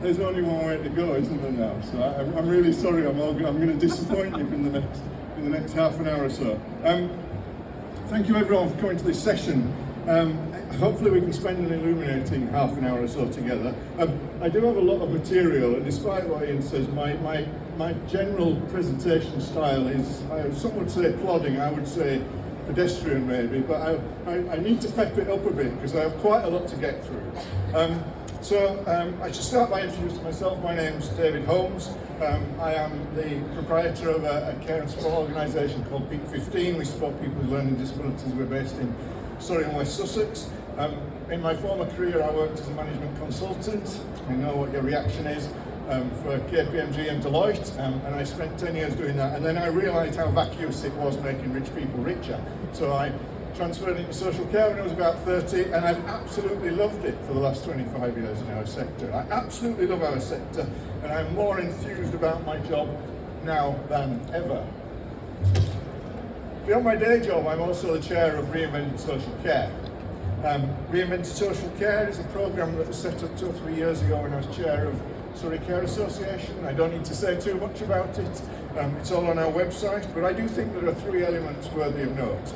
there's only one way to go, isn't there now? So I'm really sorry, I'm going to disappoint you in the next half an hour or so. Thank you everyone for coming to this session. Hopefully we can spend an illuminating half an hour or so together. I do have a lot of material, and despite what Ian says, my general presentation style is, some would say plodding, I would say pedestrian maybe, but I need to pep it up a bit because I have quite a lot to get through. I should start by introducing myself. My name's David Holmes. I am the proprietor of a care and support organisation called Peak 15. We support people with learning disabilities. We're based in Surrey and West Sussex. In my former career I worked as a management consultant. I know what your reaction is, for KPMG and Deloitte, and I spent 10 years doing that, and then I realised how vacuous it was making rich people richer. So I transferred into social care when I was about 30, and I've absolutely loved it for the last 25 years in our sector. I absolutely love our sector, and I'm more enthused about my job now than ever. Beyond my day job, I'm also the chair of Reinventing Social Care. Reinventing Social Care is a programme that was set up 2 or 3 years ago when I was chair of Surrey Care Association. I don't need to say too much about it. It's all on our website, but I do think there are 3 elements worthy of note.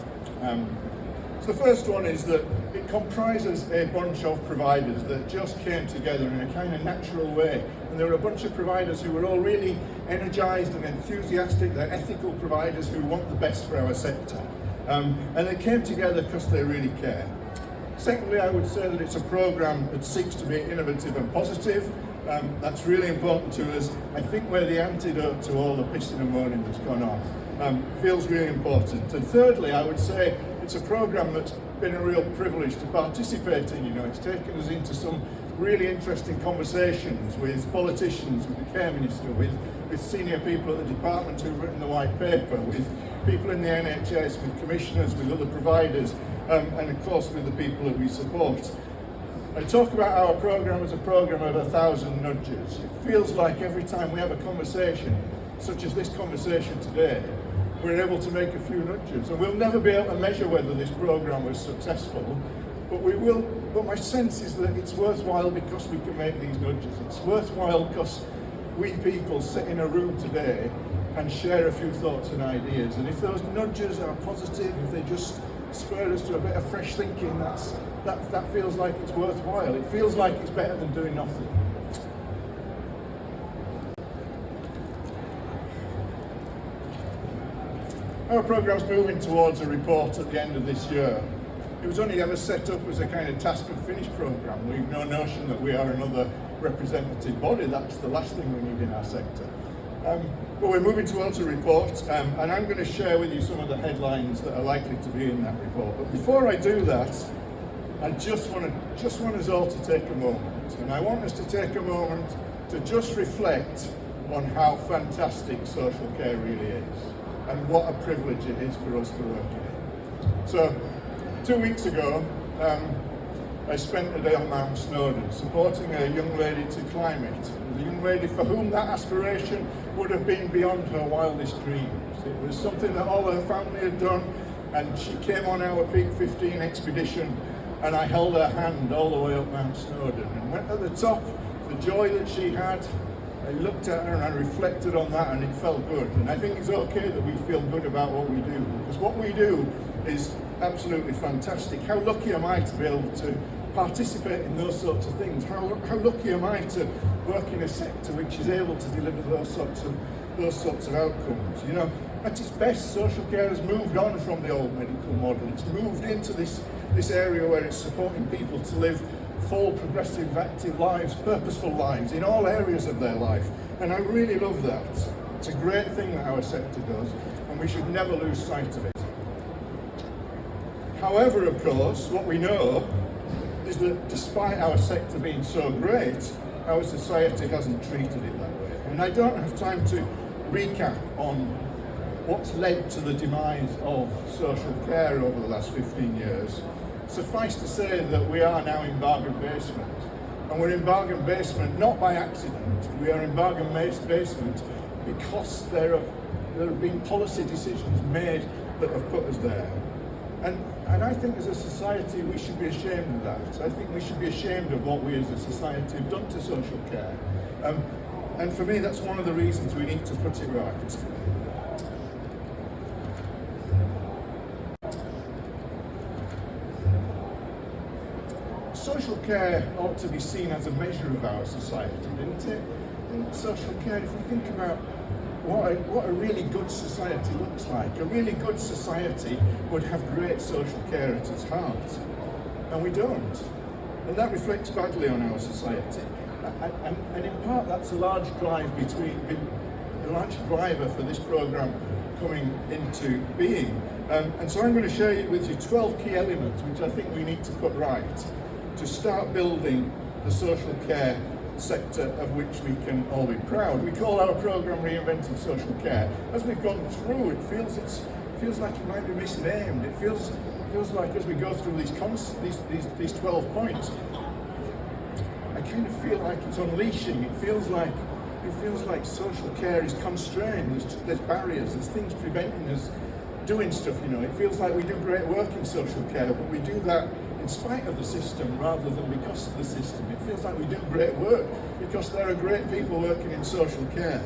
So the first one is that it comprises a bunch of providers that just came together in a kind of natural way. And there were a bunch of providers who were all really energised and enthusiastic. They're ethical providers who want the best for our sector. And they came together because they really care. Secondly, I would say that it's a programme that seeks to be innovative and positive. That's really important to us. I think we're the antidote to all the pissing and moaning that's gone on. Feels really important. And thirdly, I would say it's a programme that's been a real privilege to participate in. You know, it's taken us into some really interesting conversations with politicians, with the Care Minister, with senior people at the department who've written the white paper, with people in the NHS, with commissioners, with other providers, and of course with the people that we support. I talk about our programme as a programme of 1,000 nudges. It feels like every time we have a conversation, such as this conversation today, we're able to make a few nudges. And we'll never be able to measure whether this programme was successful, but we will. But my sense is that it's worthwhile because we can make these nudges. It's worthwhile because we people sit in a room today and share a few thoughts and ideas. And if those nudges are positive, if they just spur us to a bit of fresh thinking, that feels like it's worthwhile. It feels like it's better than doing nothing. Our programme's moving towards a report at the end of this year. It was only ever set up as a kind of task and finish programme. We've no notion that we are another representative body. That's the last thing we need in our sector. But we're moving towards a report, and I'm going to share with you some of the headlines that are likely to be in that report. But before I do that, I just want us all to take a moment, and I want us to take a moment to just reflect on how fantastic social care really is, and what a privilege it is for us to work in it. So, 2 weeks ago, I spent a day on Mount Snowdon supporting a young lady to climb it. A young lady for whom that aspiration would have been beyond her wildest dreams. It was something that all her family had done, and she came on our Peak 15 expedition, and I held her hand all the way up Mount Snowdon. And went at the top, the joy that she had, I looked at her and I reflected on that, and it felt good. And I think it's okay that we feel good about what we do, because what we do is absolutely fantastic. How lucky am I to be able to participate in those sorts of things? How lucky am I to work in a sector which is able to deliver those sorts of outcomes? You know, at its best, social care has moved on from the old medical model. It's moved into this area where it's supporting people to live full, progressive, active lives, purposeful lives in all areas of their life. And I really love that. It's a great thing that our sector does, and we should never lose sight of it. However, of course, what we know is that despite our sector being so great, our society hasn't treated it that way. And I don't have time to recap on what's led to the demise of social care over the last 15 years. Suffice to say that we are now in bargain basement. And we're in bargain basement not by accident. We are in bargain basement because there have been policy decisions made that have put us there. And I think as a society we should be ashamed of that. I think we should be ashamed of what we as a society have done to social care. And for me that's one of the reasons we need to put it right. Social care ought to be seen as a measure of our society, didn't it? In social care, if we think about what a really good society looks like, a really good society would have great social care at its heart. And we don't. And that reflects badly on our society. And in part that's a large driver for this programme coming into being. And so I'm going to share with you 12 key elements which I think we need to put right to start building the social care sector of which we can all be proud. We call our programme Reinventing Social Care. As we've gone through, it feels like it might be misnamed. It feels like as we go through these 12 points, I kind of feel like it's unleashing. It feels like social care is constrained. There's barriers. There's things preventing us doing stuff. It feels like we do great work in social care, but we do that in spite of the system rather than because of the system. It feels like we do great work because there are great people working in social care.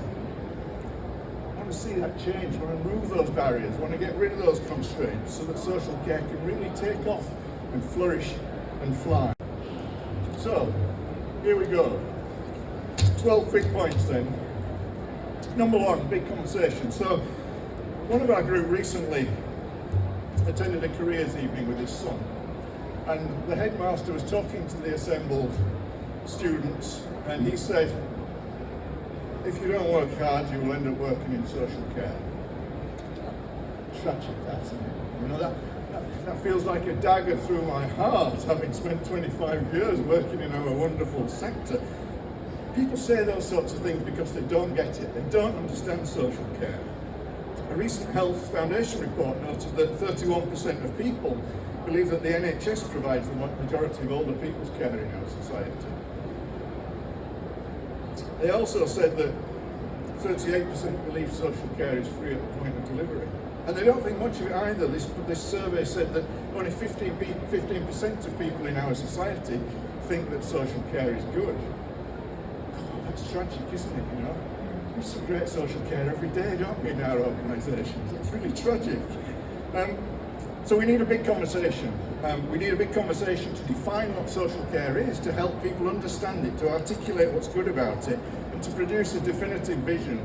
I want to see that change. I want to remove those barriers. I want to get rid of those constraints so that social care can really take off and flourish and fly. So, here we go. 12 quick points then. Number one, big conversation. So, one of our group recently attended a careers evening with his son. And the headmaster was talking to the assembled students, and he said, if you don't work hard, you will end up working in social care. Tragic, that, isn't it? That feels like a dagger through my heart, having spent 25 years working in our wonderful sector. People say those sorts of things because they don't get it. They don't understand social care. A recent Health Foundation report noted that 31% of people believe that the NHS provides the majority of older people's care in our society. They also said that 38% believe social care is free at the point of delivery. And they don't think much of it either. This survey said that only 15% of people in our society think that social care is good. God, that's tragic, isn't it, We see great social care every day, don't we, in our organisations? It's really tragic. So we need a big conversation. We need a big conversation to define what social care is, to help people understand it, to articulate what's good about it, and to produce a definitive vision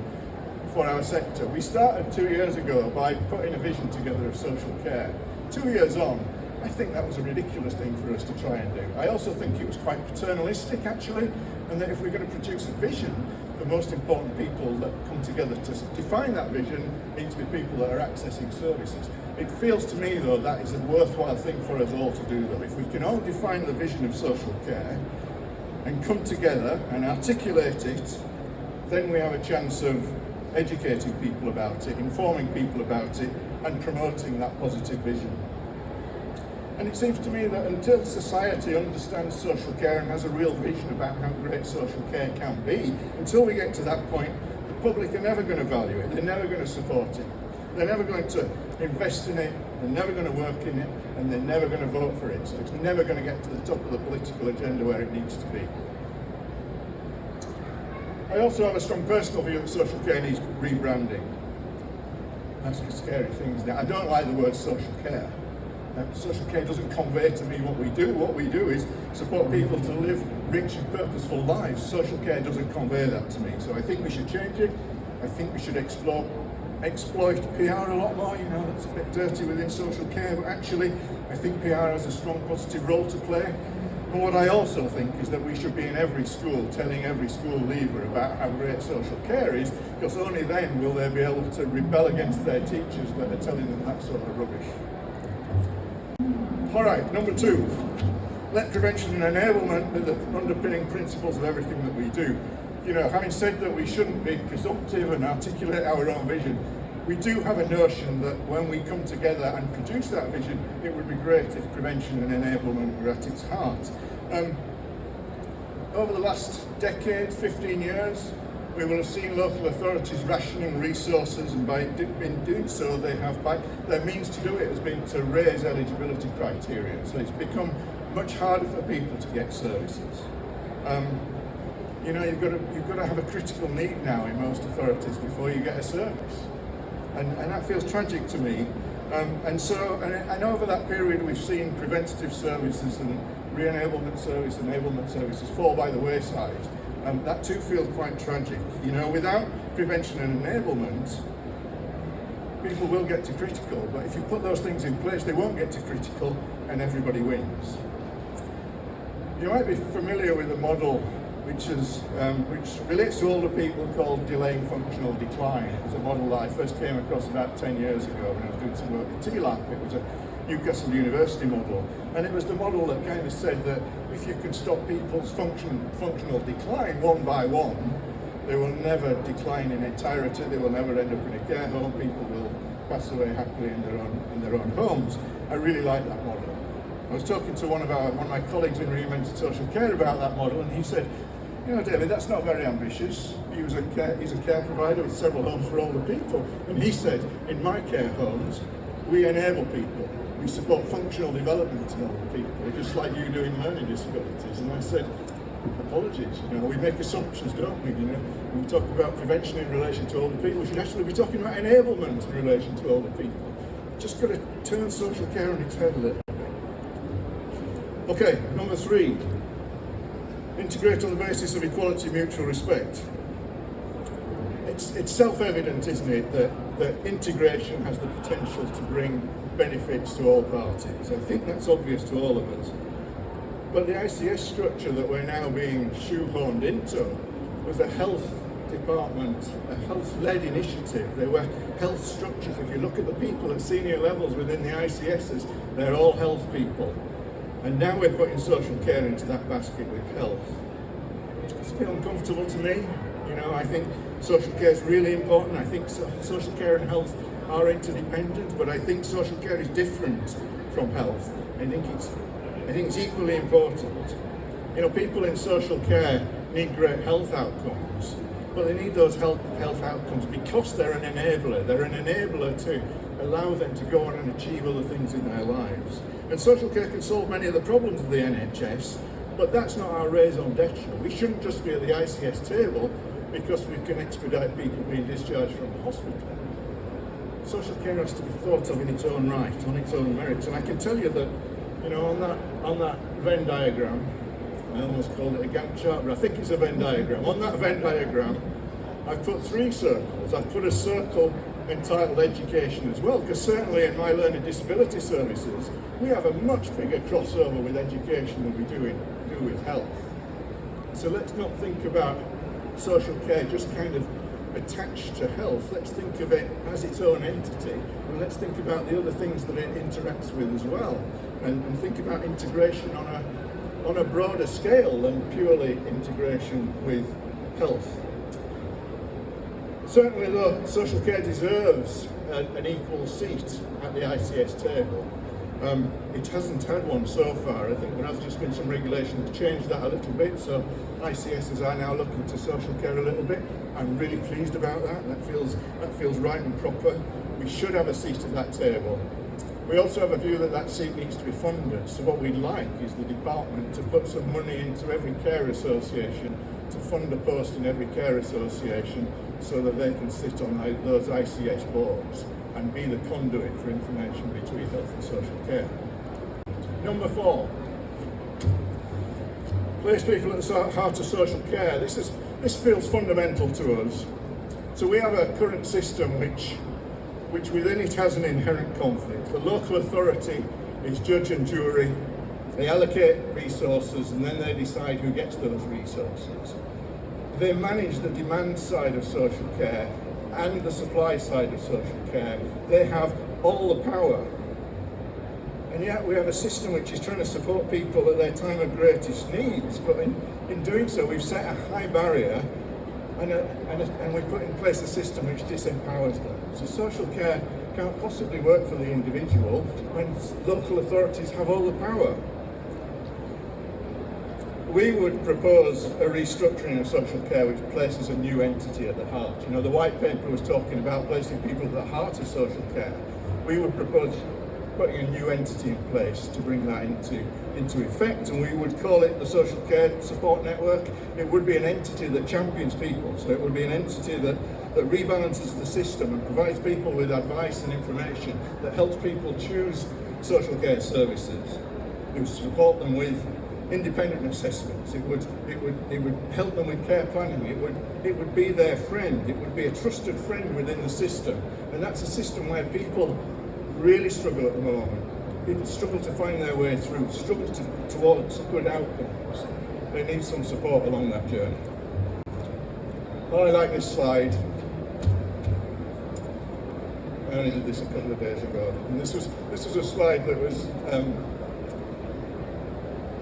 for our sector. We started 2 years ago by putting a vision together of social care. 2 years on, I think that was a ridiculous thing for us to try and do. I also think it was quite paternalistic, actually, and that if we're going to produce a vision, the most important people that come together to define that vision need to be people that are accessing services. It feels to me, though, that is a worthwhile thing for us all to do, though. If we can all define the vision of social care and come together and articulate it, then we have a chance of educating people about it, informing people about it, and promoting that positive vision. And it seems to me that until society understands social care and has a real vision about how great social care can be, until we get to that point, the public are never going to value it, they're never going to support it, they're never going to invest in it, they're never going to work in it, and they're never going to vote for it. So it's never going to get to the top of the political agenda where it needs to be. I also have a strong personal view that social care needs rebranding. That's a scary thing, isn't it? I don't like the word social care. Social care doesn't convey to me what we do. What we do is support people to live rich and purposeful lives. Social care doesn't convey that to me. So I think we should change it. I think we should exploit PR a lot more. That's a bit dirty within social care, but actually I think PR has a strong positive role to play. And what I also think is that we should be in every school telling every school leaver about how great social care is, because only then will they be able to rebel against their teachers that are telling them that sort of rubbish. All right, number 2, let prevention and enablement be the underpinning principles of everything that we do. Having said that we shouldn't be presumptive and articulate our own vision, we do have a notion that when we come together and produce that vision, it would be great if prevention and enablement were at its heart. Over the last decade, 15 years, We will have seen local authorities rationing resources, and in doing so, their means to do it has been to raise eligibility criteria. So it's become much harder for people to get services. You've got to have a critical need now in most authorities before you get a service, and that feels tragic to me. And over that period, we've seen preventative services and re-enablement services fall by the wayside. That too feels quite tragic. Without prevention and enablement, people will get to critical, but if you put those things in place, they won't get to critical, and everybody wins. You might be familiar with a model which relates to older people, called delaying functional decline. It was a model that I first came across about 10 years ago when I was doing some work at TLAP. It was a Newcastle University model, and it was the model that kind of said that if you can stop people's functional decline one by one, they will never decline in entirety, they will never end up in a care home, people will pass away happily in their own homes. I really like that model. I was talking to one of my colleagues in Reinventing Social Care about that model, and he said, David, that's not very ambitious. He's a care provider with several homes for older people, and he said, in my care homes, we enable people. We support functional development in older people, just like you do in learning disabilities. And I said, apologies, we make assumptions, don't we? When we talk about prevention in relation to older people, we should actually be talking about enablement in relation to older people. Just got to turn social care on its head a little bit. Okay, number 3. Integrate on the basis of equality, mutual respect. It's self-evident, isn't it, that integration has the potential to bring benefits to all parties. I think that's obvious to all of us. But the ICS structure that we're now being shoehorned into was a health department, a health-led initiative. They were health structures. If you look at the people at senior levels within the ICSs, they're all health people. And now we're putting social care into that basket with health. It's a bit uncomfortable to me. I think social care is really important. I think social care and health are interdependent, but I think social care is different from health. I think it's equally important. People in social care need great health outcomes, but they need those health outcomes because they're an enabler. They're an enabler to allow them to go on and achieve other things in their lives. And social care can solve many of the problems of the NHS, but that's not our raison d'etre. We shouldn't just be at the ICS table because we can expedite people being discharged from the hospital. Social care has to be thought of in its own right, on its own merits. And I can tell you that, on that Venn diagram, I almost called it a Gantt chart, but I think it's a Venn diagram. On that Venn diagram, I've put 3 circles. I've put a circle entitled education as well, because certainly in my learning disability services, we have a much bigger crossover with education than we do with health. So let's not think about social care just kind of attached to health. Let's think of it as its own entity, and let's think about the other things that it interacts with as well, and think about integration on a broader scale than purely integration with health. Certainly though, social care deserves an equal seat at the ICS table. It hasn't had one so far. I think there has just been some regulation to change that a little bit, so ICSs are now looking to social care a little bit. I'm really pleased about that. That feels right and proper. We should have a seat at that table. We also have a view that seat needs to be funded. So what we'd like is the department to put some money into every care association, to fund a post in every care association, so that they can sit on those ICS boards and be the conduit for information between health and social care. Number 4, place people at the heart of social care. This feels fundamental to us. So we have a current system which within it has an inherent conflict. The local authority is judge and jury. They allocate resources and then they decide who gets those resources. They manage the demand side of social care and the supply side of social care. They have all the power. And yet we have a system which is trying to support people at their time of greatest needs, but in doing so we've set a high barrier and we've put in place a system which disempowers them. So social care can't possibly work for the individual when local authorities have all the power. we would propose a restructuring of social care which places a new entity at the heart. You know, the white paper was talking about placing people at the heart of social care. We would propose putting a new entity in place to bring that into effect, and we would call it the Social Care Support Network. It would be an entity that champions people, so it would be an entity that rebalances the system and provides people with advice and information that helps people choose social care services. It would support them with independent assessments. It would help them with care planning. It would be their friend. It would be a trusted friend within the system, and that's a system where people really struggle at the moment. People struggle to find their way through, struggle towards good outcomes. They need some support along that journey. I like this slide. I only did this a couple of days ago, and this was a slide that was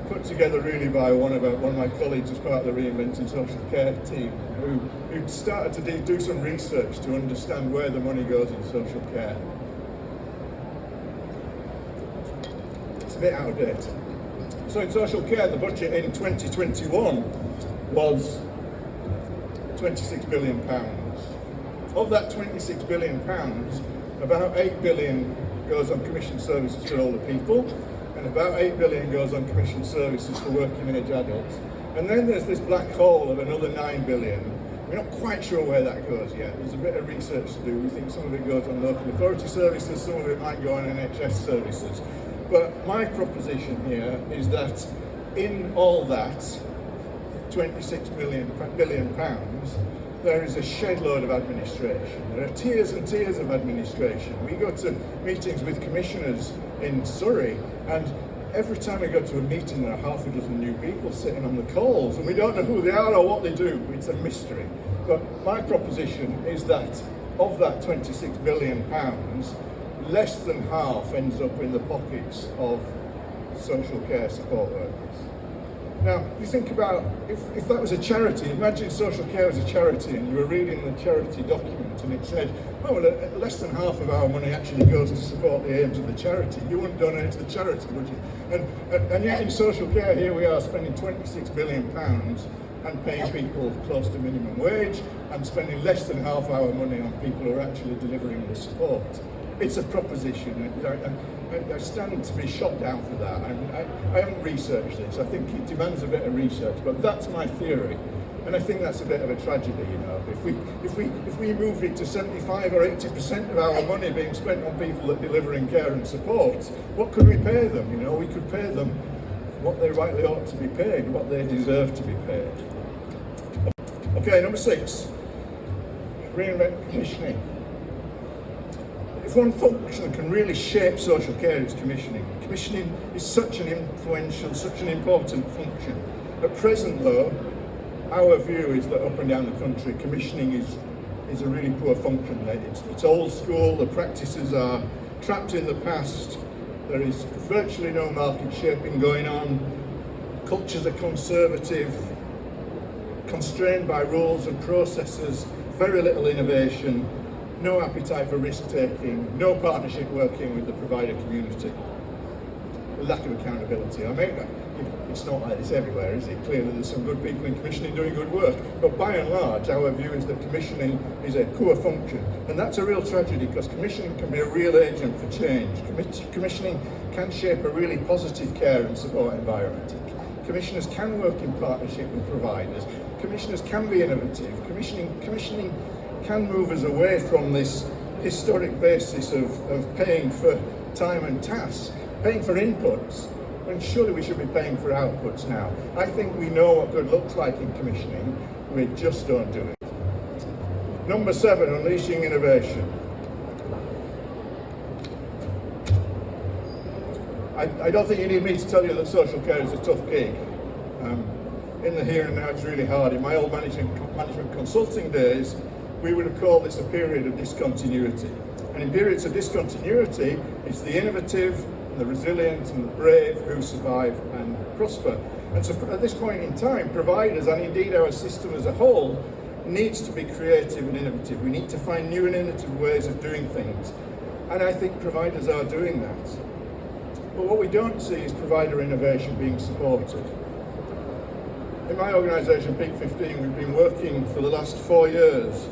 put together really by one of my colleagues as part of the Reinventing Social Care team, who started to do some research to understand where the money goes in social care. It's a bit out of date. So in social care, the budget in 2021 was £26 billion. Of that £26 billion, about £8 billion goes on commission services for older people, and about £8 billion goes on commission services for working age adults. And then there's this black hole of another £9 billion. We're not quite sure where that goes yet. There's a bit of research to do. We think some of it goes on local authority services, some of it might go on NHS services. But my proposition here is that in all that £26 billion, there is a shed load of administration. There are tiers and tiers of administration. We go to meetings with commissioners in Surrey, and every time we go to a meeting, there are half a dozen new people sitting on the calls, and we don't know who they are or what they do. It's a mystery. But my proposition is that of that £26 billion, less than half ends up in the pockets of social care support workers. Now, you think about, if that was a charity, imagine social care was a charity and you were reading the charity document and it said, oh, well, less than half of our money actually goes to support the aims of the charity. You wouldn't donate to the charity, would you? And yet in social care, here we are spending £26 billion and paying people close to minimum wage and spending less than half our money on people who are actually delivering the support. It's a proposition. I stand to be shot down for that. I haven't researched this. I think it demands a bit of research, but that's my theory. And I think that's a bit of a tragedy, you know. If we moved it to 75 or 80% of our money being spent on people that delivering care and support, what could we pay them? You know, we could pay them what they rightly ought to be paid, what they deserve to be paid. Okay, number 6, reinvent commissioning. If one function can really shape social care, it's commissioning. Commissioning is such an influential, such an important function. At present, though, our view is that up and down the country, commissioning is a really poor function. It's old school, the practices are trapped in the past, there is virtually no market shaping going on, cultures are conservative, constrained by rules and processes, very little innovation, no appetite for risk-taking, no partnership working with the provider community, lack of accountability. I mean, it's not like this everywhere, is it? Clearly there's some good people in commissioning doing good work, but by and large our view is that commissioning is a poor function, and that's a real tragedy because commissioning can be a real agent for change. Commissioning can shape a really positive care and support environment. Commissioners can work in partnership with providers. Commissioners can be innovative. Commissioning can move us away from this historic basis of paying for time and task, paying for inputs, when surely we should be paying for outputs now. I think we know what good looks like in commissioning, we just don't do it. Number 7, unleashing innovation. I don't think you need me to tell you that social care is a tough gig. In the here and now it's really hard. In my old management consulting days, we would have called this a period of discontinuity. And in periods of discontinuity, it's the innovative, the resilient and the brave who survive and prosper. And so at this point in time, providers, and indeed our system as a whole, needs to be creative and innovative. We need to find new and innovative ways of doing things. And I think providers are doing that. But what we don't see is provider innovation being supported. In my organisation, Peak 15, we've been working for the last 4 years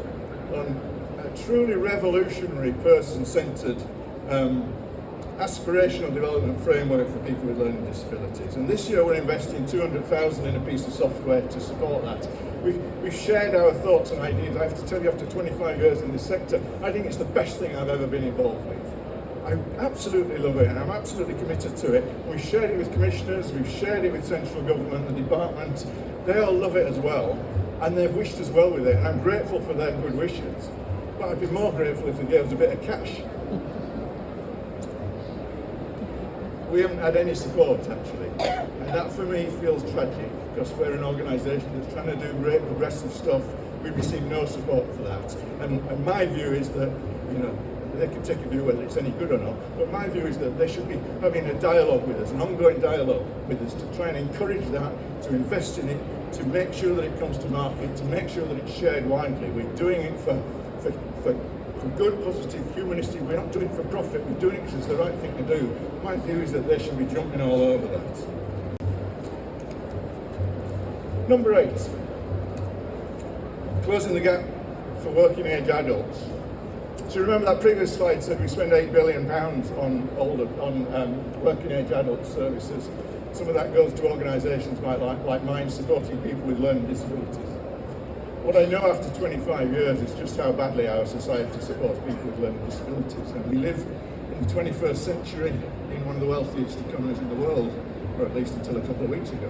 on a truly revolutionary person-centred aspirational development framework for people with learning disabilities. And this year we're investing 200,000 in a piece of software to support that. We've shared our thoughts and ideas. I have to tell you, after 25 years in this sector, I think it's the best thing I've ever been involved with. I absolutely love it, and I'm absolutely committed to it. We've shared it with commissioners, we've shared it with central government, the department. They all love it as well, and they've wished us well with it, and I'm grateful for their good wishes. But I'd be more grateful if they gave us a bit of cash. We haven't had any support, actually, and that for me feels tragic, because we're an organisation that's trying to do great progressive stuff. We receive no support for that, and my view is that, you know, they can take a view whether it's any good or not, but my view is that they should be having a dialogue with us, an ongoing dialogue with us, to try and encourage that, to invest in it, to make sure that it comes to market, to make sure that it's shared widely. We're doing it for good, positive, humanistic. We're not doing it for profit, we're doing it because it's the right thing to do. My view is that they should be jumping all over that. Number 8, closing the gap for working age adults. So remember that previous slide said we spend £8 billion on working age adult services. Some of that goes to organisations like mine supporting people with learning disabilities. What I know after 25 years is just how badly our society supports people with learning disabilities. And we live in the 21st century in one of the wealthiest economies in the world, or at least until a couple of weeks ago.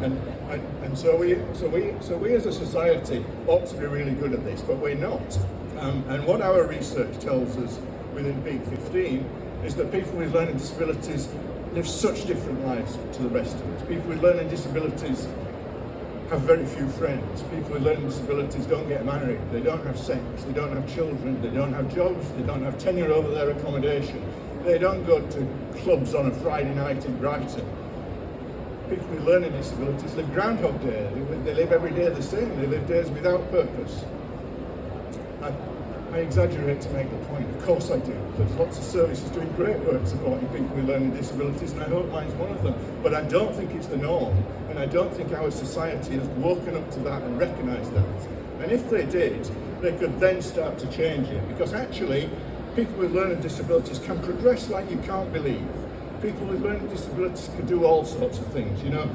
And so we as a society ought to be really good at this, but we're not. And what our research tells us within Peak 15 is that people with learning disabilities live such different lives to the rest of us. People with learning disabilities have very few friends. People with learning disabilities don't get married, they don't have sex, they don't have children, they don't have jobs, they don't have tenure over their accommodation, they don't go to clubs on a Friday night in Brighton. People with learning disabilities live Groundhog Day. They live every day the same. They live days without purpose. I exaggerate to make the point. Of course I do. There's lots of services doing great work supporting people with learning disabilities, and I hope mine's one of them. But I don't think it's the norm, and I don't think our society has woken up to that and recognised that. And if they did, they could then start to change it. Because actually, people with learning disabilities can progress like you can't believe. People with learning disabilities can do all sorts of things. You know,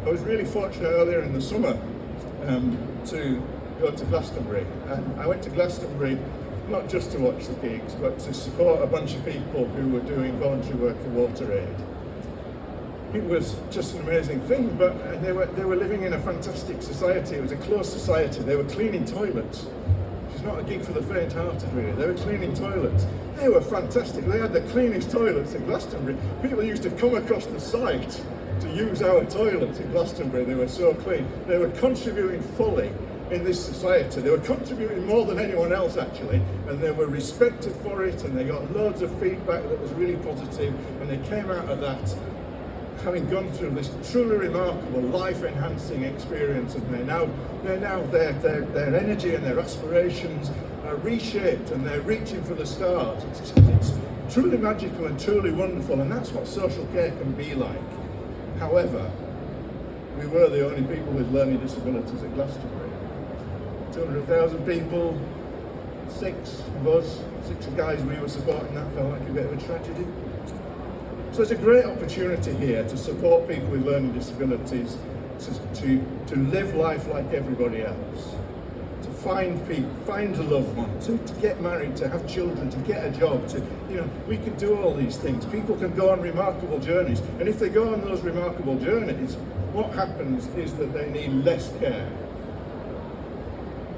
I was really fortunate earlier in the summer to go to Glastonbury, and I went to Glastonbury not just to watch the gigs, but to support a bunch of people who were doing voluntary work for WaterAid. It was just an amazing thing, but they were living in a fantastic society. It was a closed society. They were cleaning toilets. It's not a gig for the faint-hearted, really. They were cleaning toilets. They were fantastic. They had the cleanest toilets in Glastonbury. People used to come across the site to use our toilets in Glastonbury. They were so clean. They were contributing fully in this society. They were contributing more than anyone else, actually, and they were respected for it, and they got loads of feedback that was really positive, and they came out of that having gone through this truly remarkable life-enhancing experience, and their energy and their aspirations are reshaped, and they're reaching for the stars. It's truly magical and truly wonderful, and that's what social care can be like. However, we were the only people with learning disabilities at Glastonbury. 200,000 people, 6 of us, 6 guys we were supporting, that felt like a bit of a tragedy. So there's a great opportunity here to support people with learning disabilities to live life like everybody else, to find a loved one, to get married, to have children, to get a job, we can do all these things. People can go on remarkable journeys, and if they go on those remarkable journeys, what happens is that they need less care.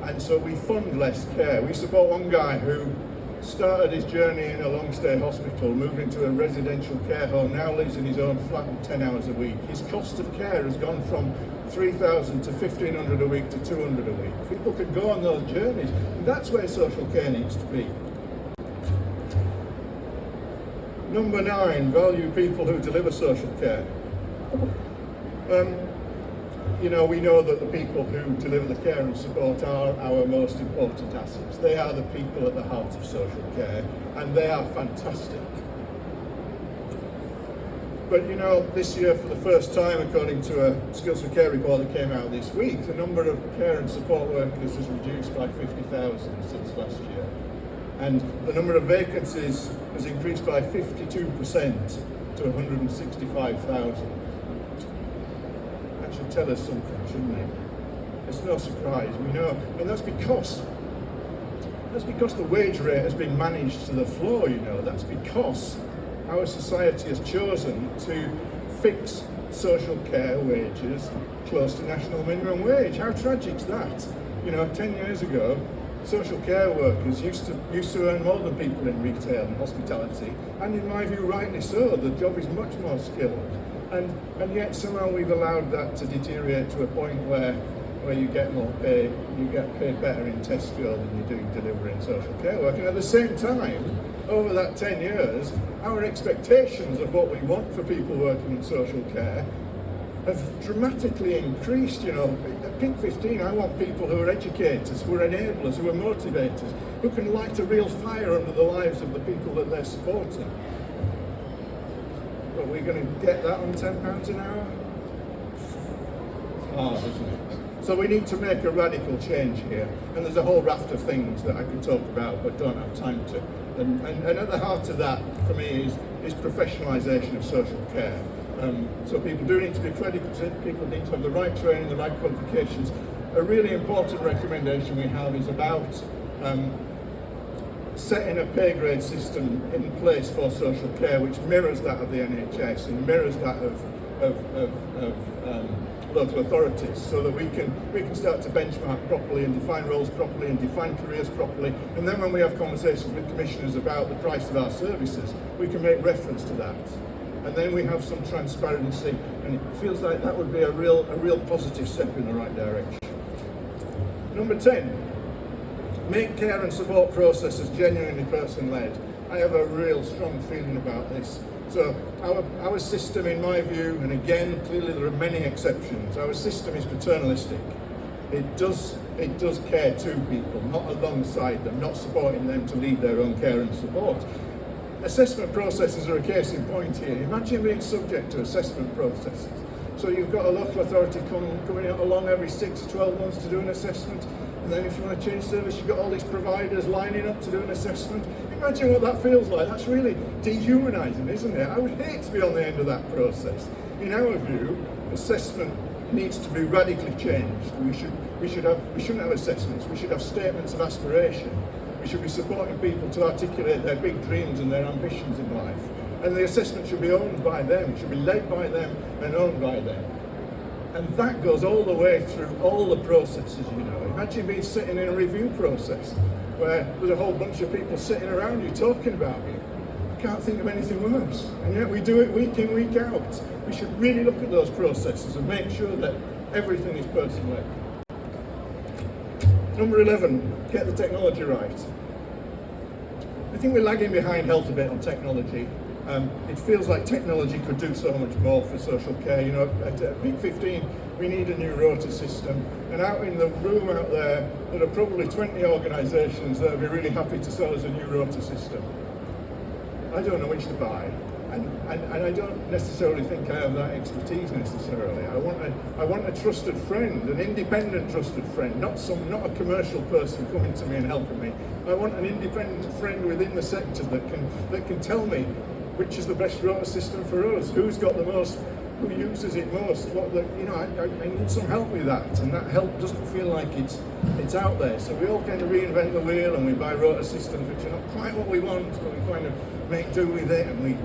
And so we fund less care. We support one guy who started his journey in a long-stay hospital, moved into a residential care home, now lives in his own flat 10 hours a week. His cost of care has gone from $3,000 to $1,500 a week to $200 a week. People can go on those journeys, and that's where social care needs to be. Number 9, value people who deliver social care. We know that the people who deliver the care and support are our most important assets. They are the people at the heart of social care, and they are fantastic. But you know, this year for the first time, according to a Skills for Care report that came out this week, the number of care and support workers has reduced by 50,000 since last year. And the number of vacancies has increased by 52% to 165,000. That should tell us something, shouldn't it? It's no surprise, we know. And that's because the wage rate has been managed to the floor, you know. That's because our society has chosen to fix social care wages close to national minimum wage. How tragic is that? You know, 10 years ago, social care workers used to earn more than people in retail and hospitality, and in my view, rightly so. The job is much more skilled, and yet somehow we've allowed that to deteriorate to a point where you get more pay, you get paid better in Tesco than you do delivering social care work. And at the same time, over that 10 years, our expectations of what we want for people working in social care have dramatically increased. You know, at Peak 15, I want people who are educators, who are enablers, who are motivators, who can light a real fire under the lives of the people that they're supporting. But we're going to get that on £10 an hour? It's hard, isn't it? So we need to make a radical change here, and there's a whole raft of things that I could talk about but don't have time to. And at the heart of that, for me, is professionalisation of social care. So people do need to be accredited, people need to have the right training, the right qualifications. A really important recommendation we have is about setting a pay grade system in place for social care which mirrors that of the NHS and mirrors that of local authorities, so that we can start to benchmark properly and define roles properly and define careers properly, and then when we have conversations with commissioners about the price of our services, we can make reference to that, and then we have some transparency, and it feels like that would be a real positive step in the right direction. Number 10, make care and support processes genuinely person-led. I have a real strong feeling about this. So our system, in my view, and again, clearly there are many exceptions, our system is paternalistic. It does care to people, not alongside them, not supporting them to lead their own care and support. Assessment processes are a case in point here. Imagine being subject to assessment processes. So you've got a local authority coming along every 6 to 12 months to do an assessment, and then if you want to change service, you've got all these providers lining up to do an assessment. Imagine what that feels like. That's really dehumanising, isn't it? I would hate to be on the end of that process. In our view, assessment needs to be radically changed. We shouldn't have assessments. We should have statements of aspiration. We should be supporting people to articulate their big dreams and their ambitions in life. And the assessment should be owned by them. It should be led by them and owned by them. And that goes all the way through all the processes, you know. Imagine being sitting in a review process where there's a whole bunch of people sitting around you talking about you. I can't think of anything worse. And yet we do it week in, week out. We should really look at those processes and make sure that everything is person-led. Number 11, get the technology right. I think we're lagging behind health a bit on technology. It feels like technology could do so much more for social care. You know, at Peak 15, we need a new rota system. And out in the room out there are probably 20 organisations that would be really happy to sell us a new rota system. I don't know which to buy. And I don't necessarily think I have that expertise necessarily. I want a trusted friend, an independent trusted friend, not a commercial person coming to me and helping me. I want an independent friend within the sector that can tell me which is the best rota system for us, who's got the most, who uses it most. I need some help with that, and that help doesn't feel like it's out there. So we all kind of reinvent the wheel and we buy rota systems which are not quite what we want, but we kind of make do with it, and we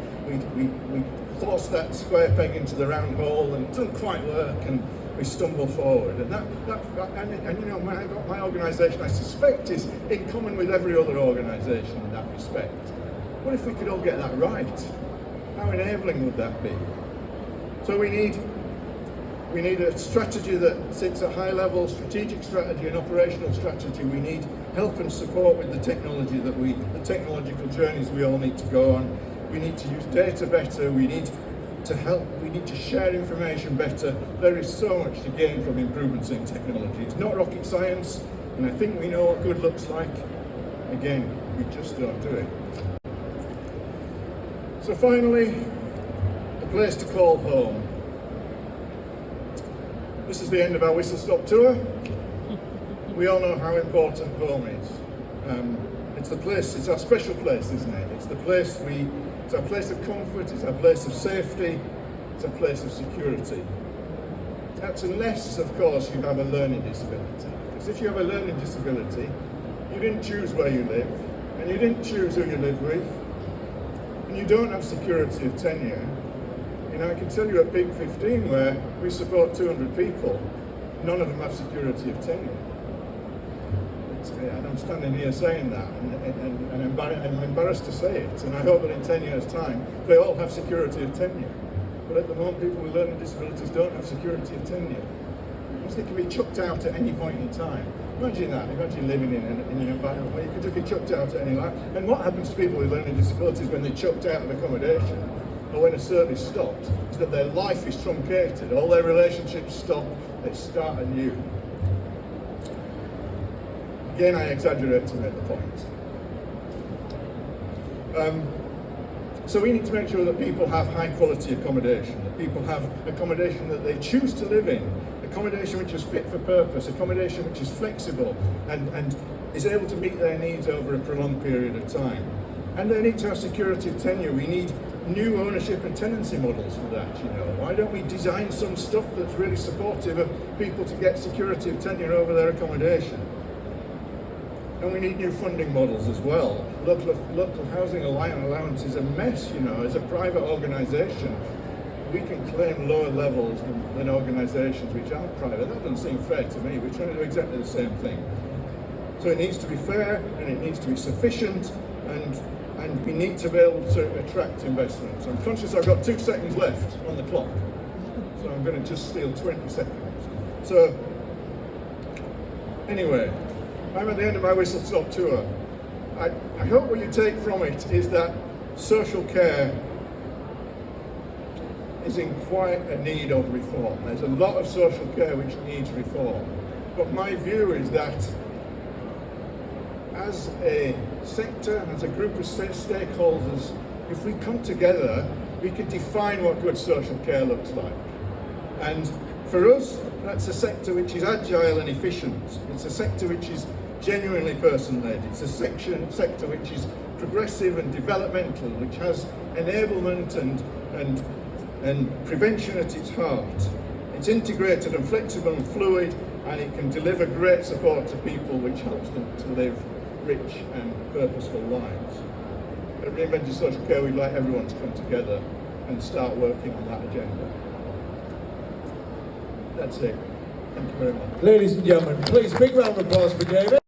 force that square peg into the round hole, and it doesn't quite work, and we stumble forward. And and you know, my organisation, I suspect, is in common with every other organisation in that respect. What if we could all get that right? How enabling would that be? So we need a strategy that sits at high level, strategic strategy and operational strategy. We need help and support with the technology the technological journeys we all need to go on. We need to use data better. We need to share information better. There is so much to gain from improvements in technology. It's not rocket science, and I think we know what good looks like. Again, we just don't do it. So finally, a place to call home. This is the end of our whistle stop tour. We all know how important home is. It's the place, it's our special place, isn't it? It's our place of comfort, it's our place of safety, it's our place of security. That's unless, of course, you have a learning disability. Because if you have a learning disability, you didn't choose where you live, and you didn't choose who you live with, and you don't have security of tenure. You know, I can tell you at Peak 15, where we support 200 people, none of them have security of tenure. And I'm standing here saying that, and I'm embarrassed to say it, and I hope that in 10 years' time, they all have security of tenure. But at the moment, people with learning disabilities don't have security of tenure, because they can be chucked out at any point in time. Imagine that, imagine living in an environment where you could just be chucked out at any time. And what happens to people with learning disabilities when they're chucked out of accommodation, or when a service stops, is that their life is truncated, all their relationships stop, they start anew. Again, I exaggerate to make the point. So we need to make sure that people have high quality accommodation, that people have accommodation that they choose to live in, accommodation which is fit for purpose, accommodation which is flexible and is able to meet their needs over a prolonged period of time. And they need to have security of tenure. We need new ownership and tenancy models for that, you know. Why don't we design some stuff that's really supportive of people to get security of tenure over their accommodation? And we need new funding models as well. Local housing allowance is a mess, you know. As a private organisation, we can claim lower levels than organisations which aren't private. That doesn't seem fair to me. We're trying to do exactly the same thing. So it needs to be fair, and it needs to be sufficient, and we need to be able to attract investments. I'm conscious I've got 2 seconds left on the clock, so I'm going to just steal 20 seconds. So, anyway, I'm at the end of my whistle stop tour. I hope what you take from it is that social care is in quite a need of reform. There's a lot of social care which needs reform. But my view is that as a sector, as a group of stakeholders, if we come together, we can define what good social care looks like. And for us, that's a sector which is agile and efficient. It's a sector which is genuinely person-led. It's a sector which is progressive and developmental, which has enablement and prevention at its heart. It's integrated and flexible and fluid, and it can deliver great support to people, which helps them to live rich and purposeful lives. At Reinventing Social Care, we'd like everyone to come together and start working on that agenda. That's it. Thank you very much. Ladies and gentlemen, please big round of applause for David.